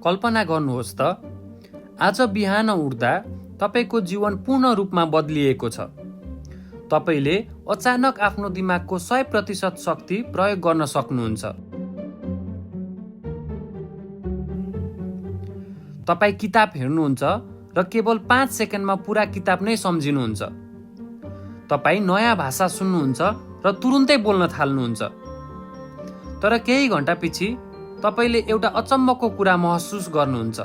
कल्पना गर्नुहोस् त, आज बिहान उठ्दा तपाईको जीवन पूर्ण रूपमा बदलिएको छ। तपाईले अचानक आफ्नो दिमागको 100% शक्ति प्रयोग गर्न सक्नुहुन्छ। तपाई किताब हेर्नुहुन्छ र केवल 5 सेकेन्डमा पूरा किताब नै सम्झिनुहुन्छ। तपाई नयाँ भाषा सुन्नुहुन्छ र तुरुन्तै बोल्न थाल्नुहुन्छ। तर केही घण्टापछि तपाईले एउटा अचम्मको कुरा महसुस गर्नुहुन्छ।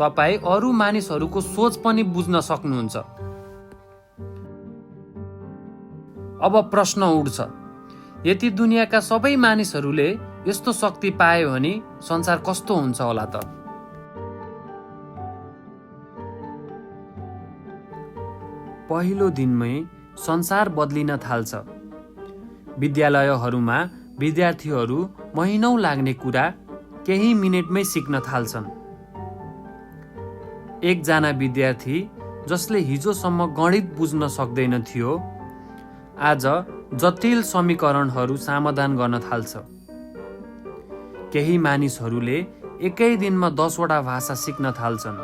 तपाई अरू मानिसहरूको सोच पनि बुझ्न सक्नुहुन्छ। अब प्रश्न उठ्छ, यदि दुनियाँका सबै मानिसहरूले यस्तो शक्ति पाए भने संसार कस्तो हुन्छ होला त? पहिलो दिनमै संसार बदलिन थाल्छ। विद्यालयहरूमा विद्यार्थीहरू महिनौं लाग्ने कुरा केही मिनेटमै सिक्न थाल्छन्। एकजना विद्यार्थी जसले हिजोसम्म गणित बुझ्न सक्दैन थियो, आज जटिल समीकरणहरू समाधान गर्न थाल्छ। केही मानिसहरूले एकै दिनमा 10 वटा भाषा सिक्न थाल्छन्।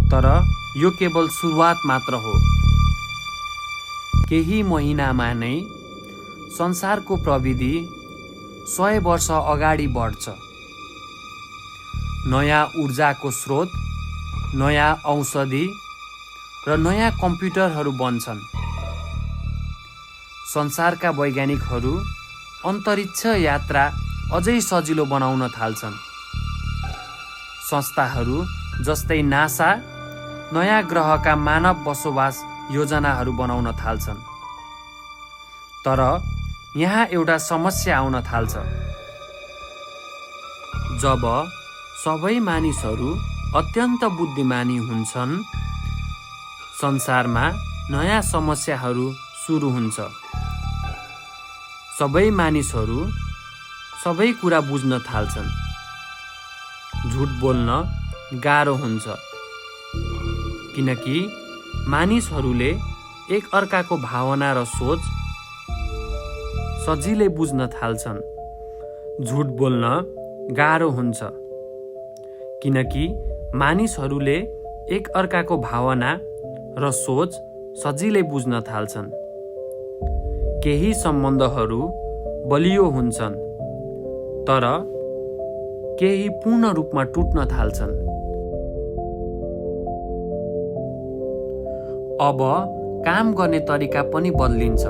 तर यो केवल सुरुवात मात्र हो। केही महिनामा नै संसारको प्रविधि 100 वर्ष अगाडि बढ्छ। नयाँ ऊर्जाको स्रोत, नयाँ औषधि र नयाँ कम्प्युटरहरू बन्छन्। संसारका वैज्ञानिकहरू अन्तरिक्ष यात्रा अझै सजिलो बनाउन थाल्छन्। संस्थाहरू जस्तै नासा नयाँ ग्रहका मानव बसोबास योजनाहरू बनाउन थाल्छन्। तर यहाँ एउटा समस्या आउन थाल्छ। जब सबै मानिसहरू अत्यन्त बुद्धिमानी हुन्छन्, संसारमा नयाँ समस्याहरू सुरु हुन्छ। सबै मानिसहरू सबै कुरा बुझ्न थाल्छन्। झुट बोल्न गाह्रो हुन्छ, किनकि मानिसहरूले एक अर्काको भावना र सोच सजिलै बुझ्न थाल्छन्। झुट बोल्न गाह्रो हुन्छ, किनकि मानिसहरूले एक अर्काको भावना र सोच सजिलै बुझ्न थाल्छन्। केही सम्बन्धहरू बलियो हुन्छन्, तर केही पूर्ण रूपमा टुट्न थाल्छन्। अब काम गर्ने तरिका पनि बदलिन्छ।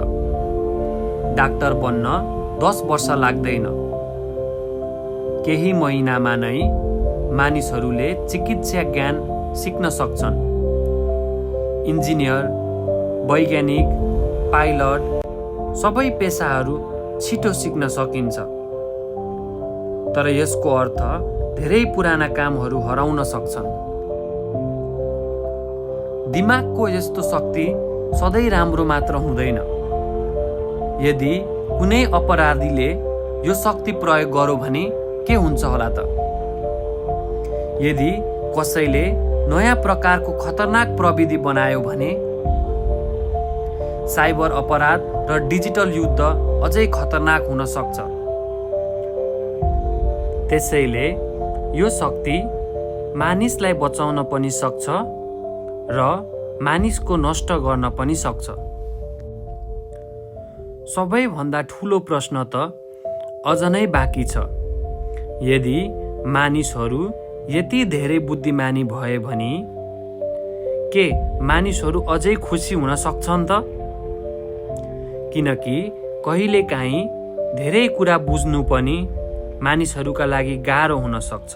डाक्टर बन्न 10 वर्ष लाग्दैन। केही महिनामा नै मानिसहरूले चिकित्सा ज्ञान सिक्न सक्छन्। इन्जिनियर, वैज्ञानिक, पाइलट सबै पेसाहरू छिटो सिक्न सकिन्छ। तर यसको अर्थ धेरै पुराना कामहरू हराउन सक्छन्। दिमागको यस्तो शक्ति सधैँ राम्रो मात्र हुँदैन। यदि कुनै अपराधीले यो शक्ति प्रयोग गर्यो भने के हुन्छ होला त? यदि कसैले नयाँ प्रकारको खतरनाक प्रविधि बनायो भने? साइबर अपराध र डिजिटल युद्ध अझै खतरनाक हुन सक्छ। त्यसैले यो शक्ति मानिसलाई बचाउन पनि सक्छ र मानिसको नष्ट गर्न पनि सक्छ। सबैभन्दा ठुलो प्रश्न त अझ नै बाँकी छ। यदि मानिसहरू यति धेरै बुद्धिमानी भए भने के मानिसहरू अझै खुसी हुन सक्छन् त? किनकि कहिलेकाहीँ धेरै कुरा बुझ्नु पनि मानिसहरूका लागि गाह्रो हुन सक्छ।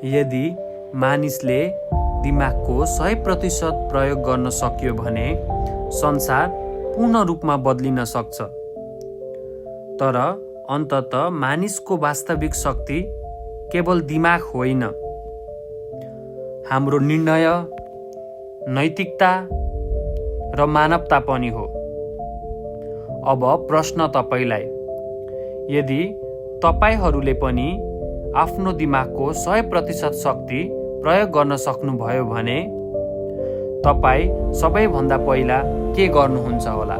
यदि मानिसले दिमागको 100% प्रयोग गर्न सक्यो भने संसार पूर्ण रूपमा बदलिन सक्छ। तर अन्ततः मानिसको वास्तविक शक्ति केवल दिमाग होइन, हाम्रो निर्णय, नैतिकता र मानवता पनि हो। अब प्रश्न तपाईलाई, यदि तपाईहरूले पनि आफ्नो दिमागको 100% शक्ति प्रयोग गर्न सक्नुभयो भने तपाई सबैभन्दा पहिला के गर्नुहुन्छ होला?